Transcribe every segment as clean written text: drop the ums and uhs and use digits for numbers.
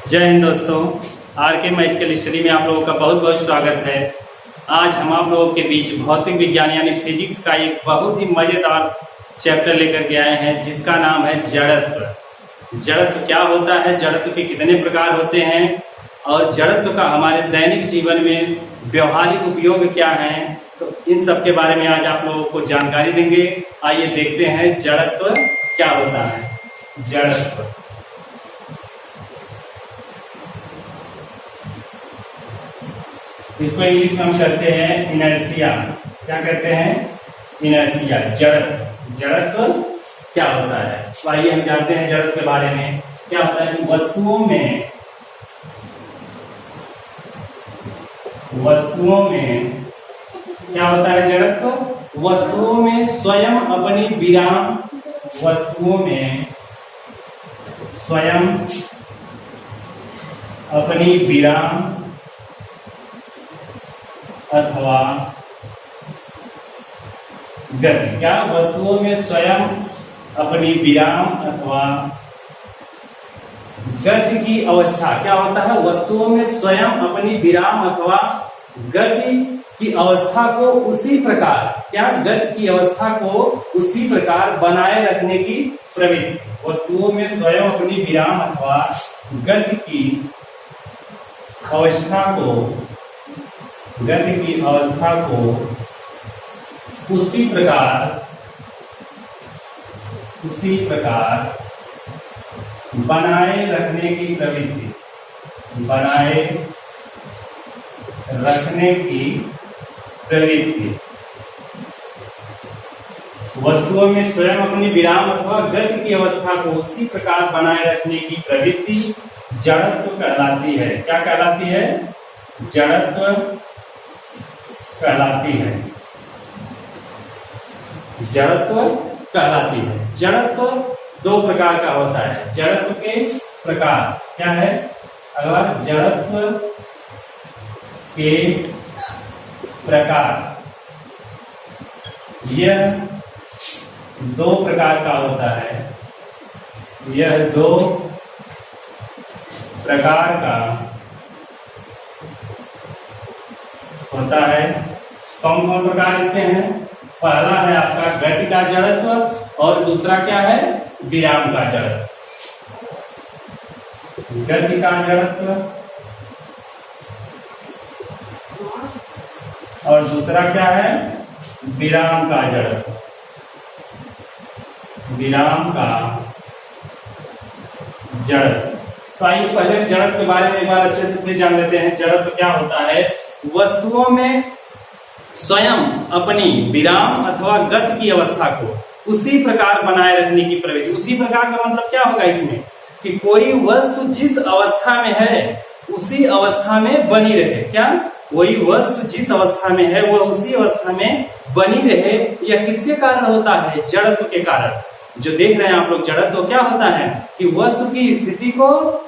जय हिंद दोस्तों, आर के मैजिकल स्टडी में आप लोगों का बहुत बहुत स्वागत है। आज हम आप लोगों के बीच भौतिक विज्ञान यानी फिजिक्स का एक बहुत ही मजेदार चैप्टर लेकर के आए हैं जिसका नाम है जड़त्व। जड़त्व क्या होता है, जड़त्व के कितने प्रकार होते हैं और जड़त्व का हमारे दैनिक जीवन में व्यवहारिक उपयोग क्या है, तो इन सब के बारे में आज आप लोगों को जानकारी देंगे। आइए देखते हैं जड़त्व क्या होता है। जड़त्व इसको इंग्लिश में हम कहते हैं इनर्शिया। क्या कहते हैं? इनर्शिया। जड़त्व जड़त्व क्या होता है, तो आइए हम जानते हैं जड़त्व के बारे में। क्या होता है कि वस्तुओं में क्या होता है जड़त्व? वस्तुओं में स्वयं अपनी विराम अथवा गति। क्या वस्तुओं में स्वयं अपनी विराम अथवा गति की अवस्था क्या होता है? वस्तुओं में स्वयं अपनी विराम अथवा गति की अवस्था को उसी प्रकार बनाए रखने की प्रवृत्ति। वस्तुओं में स्वयं अपनी विराम अथवा गति की अवस्था को उसी प्रकार बनाए रखने की प्रवृत्ति। वस्तुओं में स्वयं अपनी विराम अथवा गति की अवस्था को उसी प्रकार बनाए रखने की प्रवृत्ति जड़त्व कहलाती है। क्या कहलाती है? जड़त्व कहलाती है। जड़त्व दो प्रकार का होता है। जड़त्व के प्रकार क्या है? अगला जड़त्व के प्रकार, यह दो प्रकार का होता है। यह दो प्रकार का होता है। कौन कौन प्रकार इसके हैं? पहला है आपका गति का जड़त्व और दूसरा क्या है? विराम का जड़त्व। गति का जड़त्व और दूसरा क्या है? विराम का जड़त्व। तो आइए पहले जड़त्व के बारे में एक बार अच्छे से जान लेते हैं। जड़त्व क्या होता है? वस्तुओं में स्वयं अपनी विराम अथवा गति की अवस्था को उसी प्रकार बनाए रखने की प्रवृत्ति। उसी प्रकार का मतलब क्या होगा इसमें कि कोई वस्तु जिस अवस्था में है उसी अवस्था में बनी रहे। क्या? कोई वस्तु जिस अवस्था में है वह उसी अवस्था में बनी रहे। यह किसके कारण होता है? जड़त्व के कारण। जो देख रहे हैं आप लोग, जड़त्व क्या होता है कि वस्तु की स्थिति को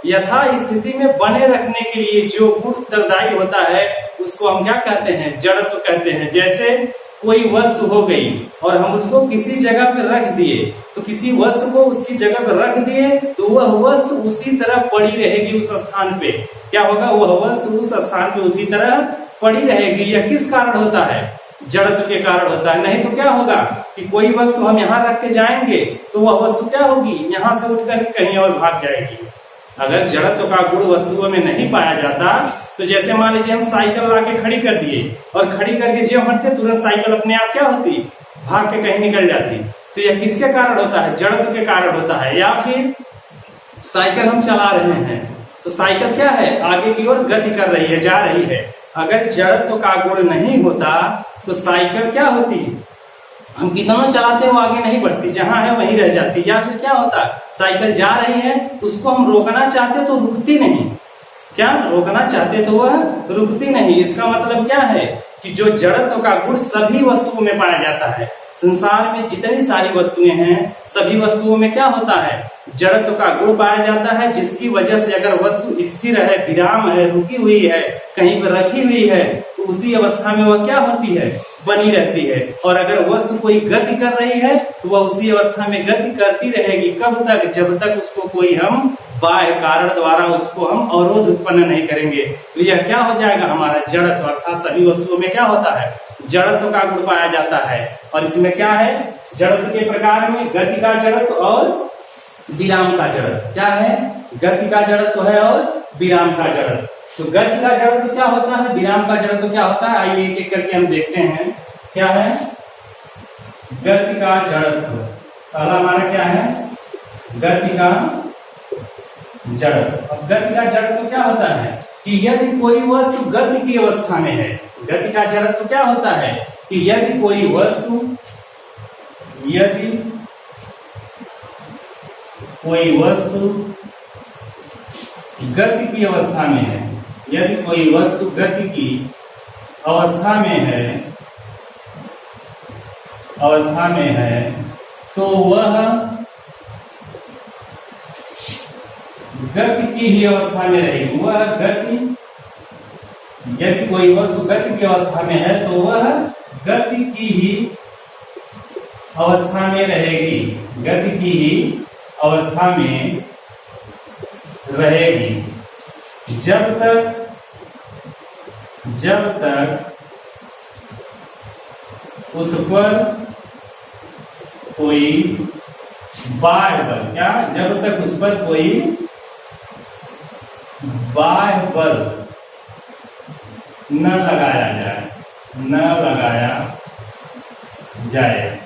यथा स्थिति में बने रखने के लिए जो गुण उत्तरदायी होता है उसको हम क्या कहते हैं? जड़त्व कहते हैं। जैसे कोई वस्तु हो गई और हम उसको किसी जगह पर रख दिए, तो किसी वस्तु को उसकी जगह पर रख दिए तो वह वस्तु उसी तरह पड़ी रहेगी उस स्थान पे। क्या होगा? वह वस्तु उस स्थान पे उसी तरह पड़ी रहेगी। यह किस कारण होता है? जड़त्व के कारण होता है। नहीं तो क्या होगा कि कोई वस्तु हम यहाँ रख के जाएंगे तो वह वस्तु क्या होगी? यहाँ से उठकर कहीं और भाग जाएगी। अगर जड़त्व का गुण वस्तुओं में नहीं पाया जाता तो जैसे मान लीजिए हम साइकिल लाके खड़ी कर दिए और खड़ी करके जो हटते तुरंत साइकिल अपने आप क्या होती? भाग के कहीं निकल जाती। तो यह किसके कारण होता है? जड़त्व के कारण होता है। या फिर साइकिल हम चला रहे हैं तो साइकिल क्या है? आगे की ओर गति कर रही है, जा रही है। अगर जड़त्व का गुण नहीं होता तो साइकिल क्या होती? हम कितना चलाते हैं वो आगे नहीं बढ़ती, जहां है वहीं रह जाती। या फिर क्या होता? साइकिल जा रही है तो उसको हम रोकना चाहते तो रुकती नहीं। क्या? रोकना चाहते तो वह रुकती नहीं। इसका मतलब क्या है कि जो जड़त्व का गुण सभी वस्तुओं में पाया जाता है। संसार में जितनी सारी वस्तुएं हैं सभी वस्तुओं में क्या होता है? जड़त्व का गुण पाया जाता है, जिसकी वजह से अगर वस्तु स्थिर है, विराम है, रुकी हुई है, कहीं पर रखी हुई है तो उसी अवस्था में वह क्या होती है, बनी रहती है। और अगर वस्तु कोई गति कर रही है तो वह उसी अवस्था में गति करती रहेगी। कब तक, जब तक उसको कोई हम बाह्य कारण द्वारा उसको हम अवरोध उत्पन्न नहीं करेंगे। तो यह क्या हो जाएगा, हमारा जड़त्व। अर्थात सभी वस्तुओं में क्या होता है, जड़त्व का गुण पाया जाता है। और इसमें क्या है, जड़त्व के प्रकार में गति का जड़त्व और विराम का जड़त्व। क्या है, गति का जड़त्व है और विराम का जड़त्व। तो गति का जड़त्व क्या होता है, विराम का जड़त्व क्या होता है, आइए एक एक करके हम देखते हैं। क्या है गति का जड़त्व, पहला हमारा क्या है, गति का जड़त्व। अब गति का जड़त्व क्या होता है कि यदि कोई वस्तु गति की अवस्था में है, गति का जड़त्व क्या होता है कि यदि कोई वस्तु गति की अवस्था में है, यदि कोई वस्तु गति की अवस्था में है तो वह गति की ही अवस्था में रहेगी। वह गति, यदि कोई वस्तु गति की अवस्था में है तो वह गति की ही अवस्था में रहेगी, गति की ही अवस्था में रहेगी जब तक उस पर कोई बाह्य बल, क्या, जब तक उस पर कोई बाह्य बल न लगाया जाए,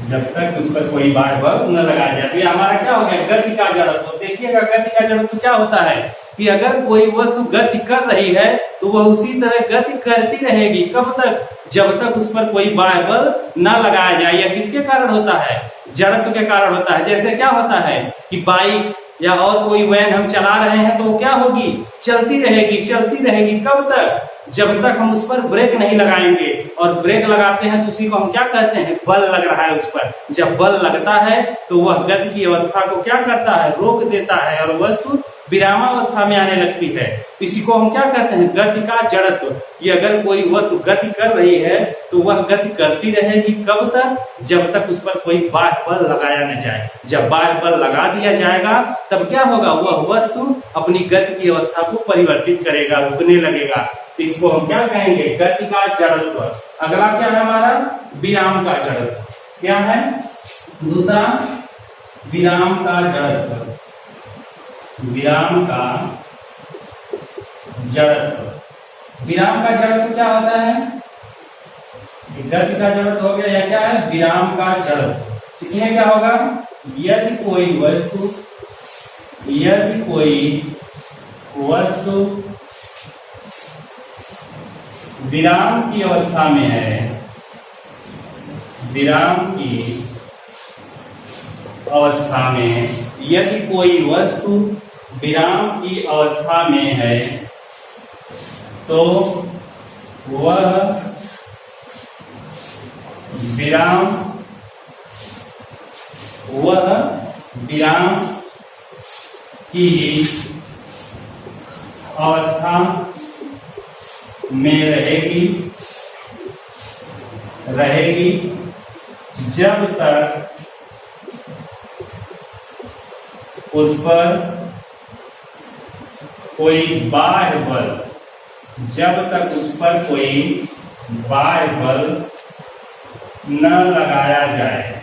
जब तक उस पर कोई बाह्य बल न लगाया जाए। तो ये हमारा क्या हो गया, गति का जड़त्व। देखिएगा गति का जड़त्व क्या होता है कि अगर कोई वस्तु गति कर रही है तो वह उसी तरह गति करती रहेगी। कब तक, जब तक उस पर कोई बाह्य बल न लगाया जाए। यह किसके कारण होता है, जड़त्व के कारण होता है। जैसे क्या होता है कि बाइक या और कोई वैन हम चला रहे हैं तो वो क्या होगी, चलती रहेगी। कब तक, जब तक हम उस पर ब्रेक नहीं लगाएंगे। और ब्रेक लगाते हैं तो उसी को हम क्या कहते हैं, बल लग रहा है उस पर। जब बल लगता है तो वह गति की अवस्था को क्या करता है, रोक देता है और वस्तु विरामावस्था में आने लगती है। इसी को हम क्या कहते हैं, गति का जड़त्व। कि अगर कोई वस्तु गति कर रही है तो वह गति करती रहेगी। कब तक, जब तक उस पर कोई बाह्य बल लगाया न जाए। जब बाह्य बल लगा दिया जाएगा तब क्या होगा, वह वस्तु अपनी गति की अवस्था को परिवर्तित करेगा, रुकने लगेगा। तो इसको हम क्या कहेंगे, गति का जड़त्व। अगला क्या है हमारा, विराम का जड़त्व। क्या है दूसरा, विराम का जड़त्व। विराम का जड़त्व, विराम का जड़त्व क्या होता है, गति का जड़त्व हो गया, या क्या है, विराम का जड़त्व। इसमें क्या होगा, यदि कोई वस्तु विराम की अवस्था में है, विराम की अवस्था में, यदि कोई वस्तु विराम की अवस्था में है तो वह विराम की अवस्था में रहेगी जब तक उस पर कोई बाह्य बल, जब तक उस पर कोई बाह्य बल न लगाया जाए।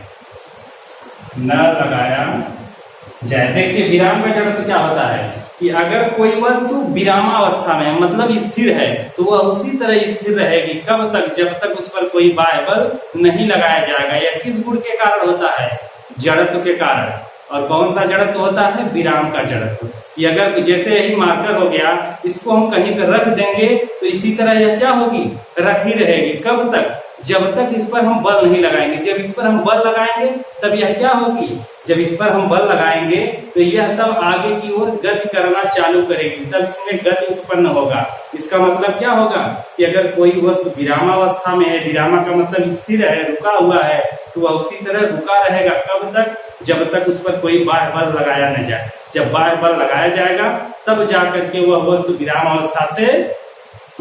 देखिए विराम का जड़त्व क्या होता है कि अगर कोई वस्तु विरामावस्था में है, मतलब स्थिर है, तो वह उसी तरह स्थिर रहेगी। कब तक, जब तक उस पर कोई बाह्य बल नहीं लगाया जाएगा। यह किस गुण के कारण होता है, जड़त्व के कारण। और कौन सा जड़त्व होता है, विराम का जड़त्व। कि अगर जैसे यही मार्कर हो गया, इसको हम कहीं पर रख देंगे तो इसी तरह यह क्या होगी, रखी रहेगी। कब तक, जब तक इस पर हम बल नहीं लगाएंगे। जब इस पर हम बल लगाएंगे तब यह क्या होगी, जब इस पर हम बल लगाएंगे तो यह तब आगे की ओर गति करना चालू करेगी, तब इसमें गति उत्पन्न होगा। इसका मतलब क्या होगा कि अगर कोई वस्तु विरामावस्था में है, विरामा का मतलब स्थिर है, रुका हुआ है, तो वह उसी तरह रुका रहेगा। कब तक, जब तक उस पर कोई बाह्य बल लगाया न जाए। जब बाह्य बल लगाया जाएगा तब जाकर के वह वस्तु विरामावस्था से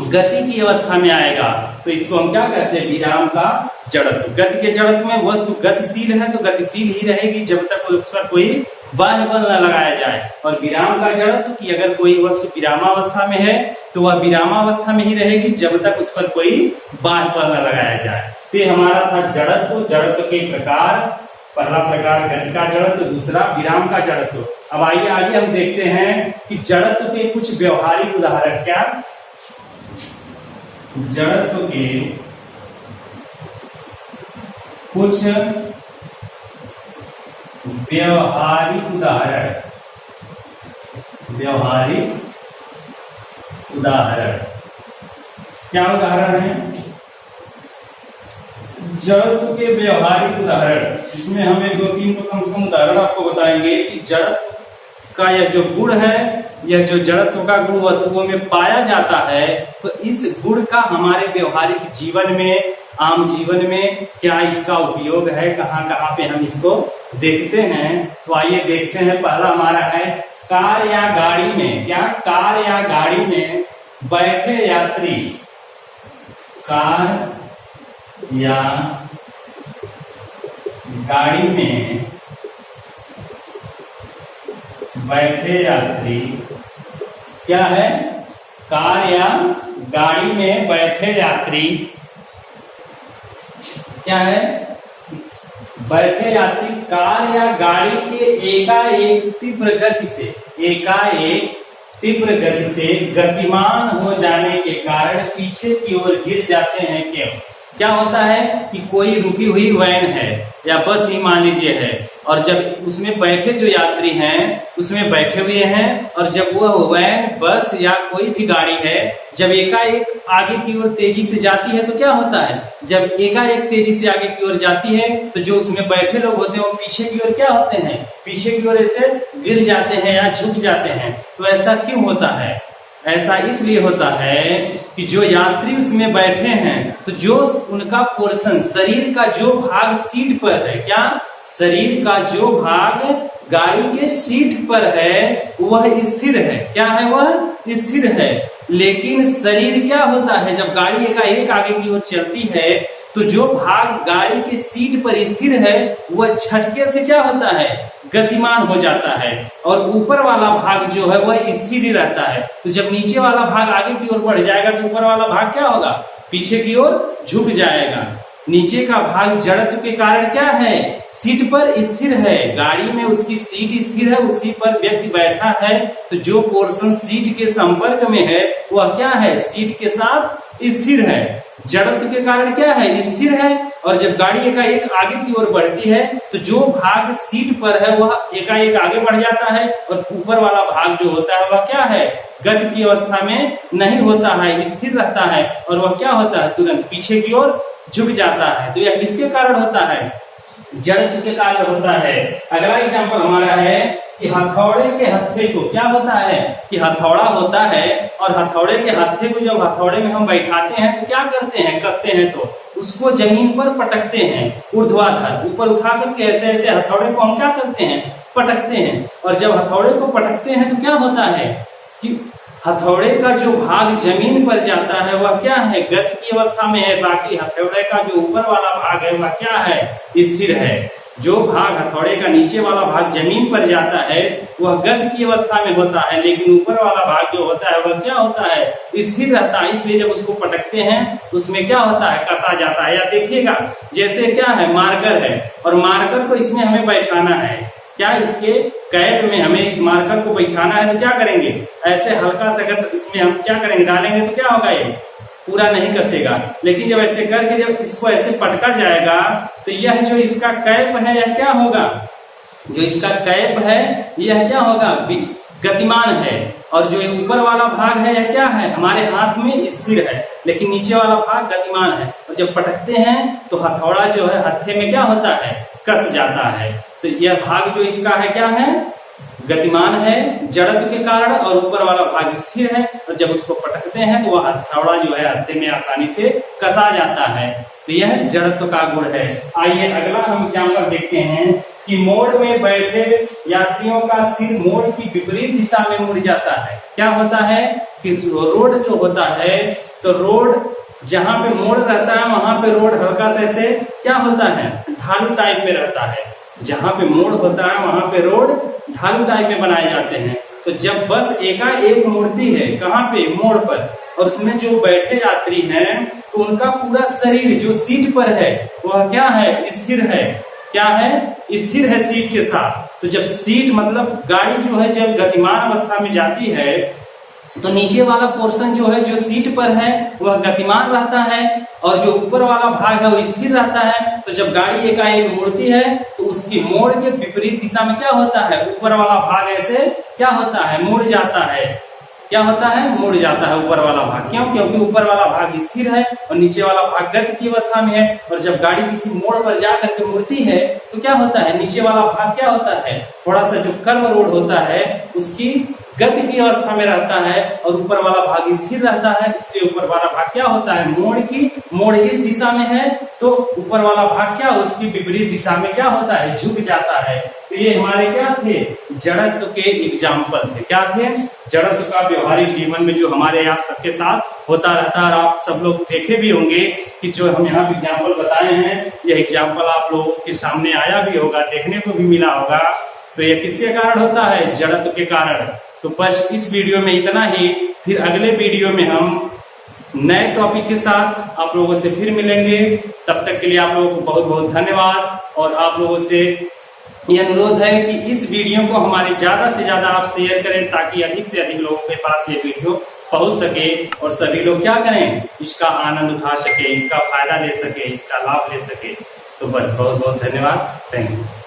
गति की अवस्था में आएगा तो इसको हम क्या कहते हैं, विराम का जड़त्व। गति के जड़त्व में वस्तु गतिशील है तो गतिशील ही रहेगी जब तक उस पर कोई बाह्य बल न लगाया जाए। और विराम का जड़त्व कि अगर कोई वस्तु विरामावस्था में है तो वह विरामावस्था में ही रहेगी जब तक उस पर कोई बाह्य बल न लगाया जाए। तो ये हमारा था जड़त्व। जड़त्व के प्रकार, पहला प्रकार गति का जड़त्व, दूसरा विराम का जड़त्व। अब आइए आगे हम देखते हैं कि जड़त्व के कुछ व्यवहारिक उदाहरण। क्या जड़त्व के कुछ व्यवहारिक उदाहरण। व्यवहारिक उदाहरण क्या उदाहरण है? जड़त्व के व्यवहारिक उदाहरण, इसमें हमें 2-3 तो कम से कम उदाहरण आपको बताएंगे कि जड़त्व का यह जो गुण है, यह जो जड़त्व का गुण वस्तुओं में पाया जाता है, तो इस गुण का हमारे व्यवहारिक जीवन में, आम जीवन में क्या इसका उपयोग है, कहाँ कहाँ पे हम इसको देखते हैं। तो आइए देखते हैं। पहला हमारा है कार या गाड़ी में। क्या कार या गाड़ी में बैठे यात्री, कार या गाड़ी में बैठे यात्री, क्या है, कार या गाड़ी में बैठे यात्री क्या है, बैठे यात्री कार या गाड़ी के एकाएक तीव्र गति से, एकाएक तीव्र गति से गतिमान हो जाने के कारण पीछे की ओर गिर जाते हैं। क्यों? क्या होता है कि कोई रुकी हुई वैन है या बस ही मान लीजिए है, और जब उसमें बैठे जो यात्री हैं उसमें बैठे हुए हैं, और जब वह वैन, बस या कोई भी गाड़ी है जब एकाएक आगे की ओर तेजी से जाती है तो क्या होता है, जब एकाएक तेजी से आगे की ओर जाती है तो जो उसमें बैठे लोग होते हैं वो पीछे की ओर क्या होते हैं, पीछे की ओर ऐसे गिर जाते हैं या झुक जाते हैं। तो ऐसा क्यों होता है? ऐसा इसलिए होता है कि जो यात्री उसमें बैठे हैं तो जो उनका पोर्शन, शरीर का जो भाग सीट पर है, क्या, शरीर का जो भाग गाड़ी के सीट पर है वह स्थिर है। क्या है? वह स्थिर है। लेकिन शरीर क्या होता है, जब गाड़ी एकाएक आगे की ओर चलती है तो जो भाग गाड़ी की सीट पर स्थिर है वह झटके से क्या होता है, गतिमान हो जाता है, और ऊपर वाला भाग जो है वह स्थिर ही रहता है। तो जब नीचे वाला भाग आगे की ओर बढ़ जाएगा तो ऊपर वाला भाग क्या होगा, पीछे की ओर झुक जाएगा। नीचे का भाग जड़त्व के कारण क्या है, सीट पर स्थिर है, गाड़ी में उसकी सीट स्थिर है, उसी पर व्यक्ति बैठा है, तो जो पोर्शन सीट के संपर्क में है वह क्या है, सीट के साथ स्थिर है। जड़त्व के कारण क्या है, स्थिर है। और जब गाड़ी एकाएक आगे की ओर बढ़ती है तो जो भाग सीट पर है वह एकाएक आगे बढ़ जाता है, और ऊपर वाला भाग जो होता है वह क्या है, गति की अवस्था में नहीं होता है, स्थिर रहता है, और वह क्या होता है, तुरंत पीछे की ओर झुक जाता है। तो यह किसके कारण होता है, जड़त्व के कारण होता है। अगला एग्जाम्पल हमारा है कि हथौड़े के हत्थे को, क्या होता है कि हथौड़ा होता है, और हथौड़े के हत्थे को जब हथौड़े में हम बैठाते हैं तो क्या करते हैं, कसते हैं तो उसको जमीन पर पटकते हैं, ऊर्ध्वाधर ऊपर उठा करके ऐसे ऐसे हथौड़े को हम क्या करते हैं, पटकते हैं। और जब हथौड़े को पटकते हैं तो क्या होता है कि हथौड़े का जो भाग जमीन पर जाता है वह क्या है, गति की अवस्था में है, बाकी हथौड़े का जो ऊपर वाला भाग है वह क्या है, स्थिर है। जो भाग हथौड़े का नीचे वाला भाग जमीन पर जाता है वह गति की अवस्था में होता है, लेकिन ऊपर वाला भाग जो होता है वह क्या होता है, स्थिर रहता है। इसलिए जब उसको पटकते हैं तो उसमें क्या होता है, कसा जाता है। या देखिएगा जैसे क्या है, मार्कर है, और मार्कर को इसमें हमें बैठाना है, क्या, इसके कैप में हमें इस मार्कर को बैठाना है, तो क्या करेंगे, ऐसे हल्का सा अगर इसमें हम क्या करेंगे, डालेंगे तो क्या होगा, ये पूरा नहीं कसेगा। लेकिन जब ऐसे करके जब इसको ऐसे पटका जाएगा तो यह जो इसका कैप है यह क्या होगा, जो इसका कैप है यह क्या होगा, गतिमान है, और जो ऊपर वाला भाग है यह क्या है, हमारे हाथ में स्थिर है, लेकिन नीचे वाला भाग गतिमान है। और जब पटकते हैं तो हथौड़ा जो है हत्थे में क्या होता है, कस जाता है। तो यह भाग जो इसका है क्या है, गतिमान है जड़त्व के कारण और ऊपर वाला भाग स्थिर है, और जब उसको पटकते हैं तो वह हथौड़ा जो है हत्थे में आसानी से कसा जाता है। तो यह जड़त्व का गुण है। आइए अगला हम एग्जाम्पल देखते हैं कि मोड़ में बैठे यात्रियों का सिर मोड़ की विपरीत दिशा में मुड़ जाता है। क्या होता है कि रोड जो होता है, तो रोड जहां पे मोड़ रहता है वहां पे रोड हल्का सा ऐसे क्या होता है, ढालू टाइप में रहता है। जहां पे मोड़ होता है वहां पे रोड ढालू टाइप में बनाए जाते हैं। तो जब बस एकाएक मुड़ती है कहाँ पे, मोड़ पर, और उसमें जो बैठे यात्री हैं तो उनका पूरा शरीर जो सीट पर है वह क्या है, स्थिर है। क्या है, स्थिर है सीट के साथ। तो जब सीट मतलब गाड़ी जो है जब गतिमान अवस्था में जाती है तो नीचे वाला पोर्शन जो है जो सीट पर है वह गतिमान रहता है, और जो ऊपर वाला भाग है वो स्थिर रहता है। तो जब गाड़ी एकाएक मुड़ती है तो उसकी मोड़ के विपरीत दिशा में क्या होता है, ऊपर वाला भाग ऐसे क्या होता है, मुड़ जाता है। क्या होता है, मुड़ जाता है ऊपर वाला भाग। क्यों? क्योंकि ऊपर वाला भाग स्थिर है और नीचे वाला भाग गति की अवस्था में है। और जब गाड़ी किसी मोड़ पर जाकर के मुड़ती है तो क्या होता है, नीचे वाला भाग क्या होता है, थोड़ा सा जो कर्व रोड होता है उसकी गति की अवस्था में रहता है, और ऊपर वाला भाग स्थिर रहता है। इसलिए ऊपर वाला भाग क्या होता है, मोड़ इस दिशा में है तो ऊपर वाला भाग क्या, उसकी विपरीत दिशा में क्या होता है, झुक जाता है। तो ये हमारे क्या थे, जड़त्व के एग्जाम्पल थे। क्या थे, जड़त्व का व्यवहारिक जीवन में जो हमारे आप सबके साथ होता रहता है। और आप सब लोग देखे भी होंगे कि जो हम यहाँ एग्जाम्पल बताए हैं, यह एग्जाम्पल आप लोगों के सामने आया भी होगा, देखने को भी मिला होगा। तो ये किसके कारण होता है, जड़त्व के कारण। तो बस इस वीडियो में इतना ही, फिर अगले वीडियो में हम नए टॉपिक के साथ आप लोगों से फिर मिलेंगे। तब तक के लिए आप लोगों को बहुत बहुत धन्यवाद। और आप लोगों से ये अनुरोध है कि इस वीडियो को हमारे ज्यादा से ज्यादा आप शेयर करें, ताकि अधिक से अधिक लोगों के पास ये वीडियो पहुंच सके और सभी लोग क्या करें, इसका आनंद उठा सके, इसका फायदा ले सके, इसका लाभ ले सके। तो बस बहुत बहुत धन्यवाद। Thank you.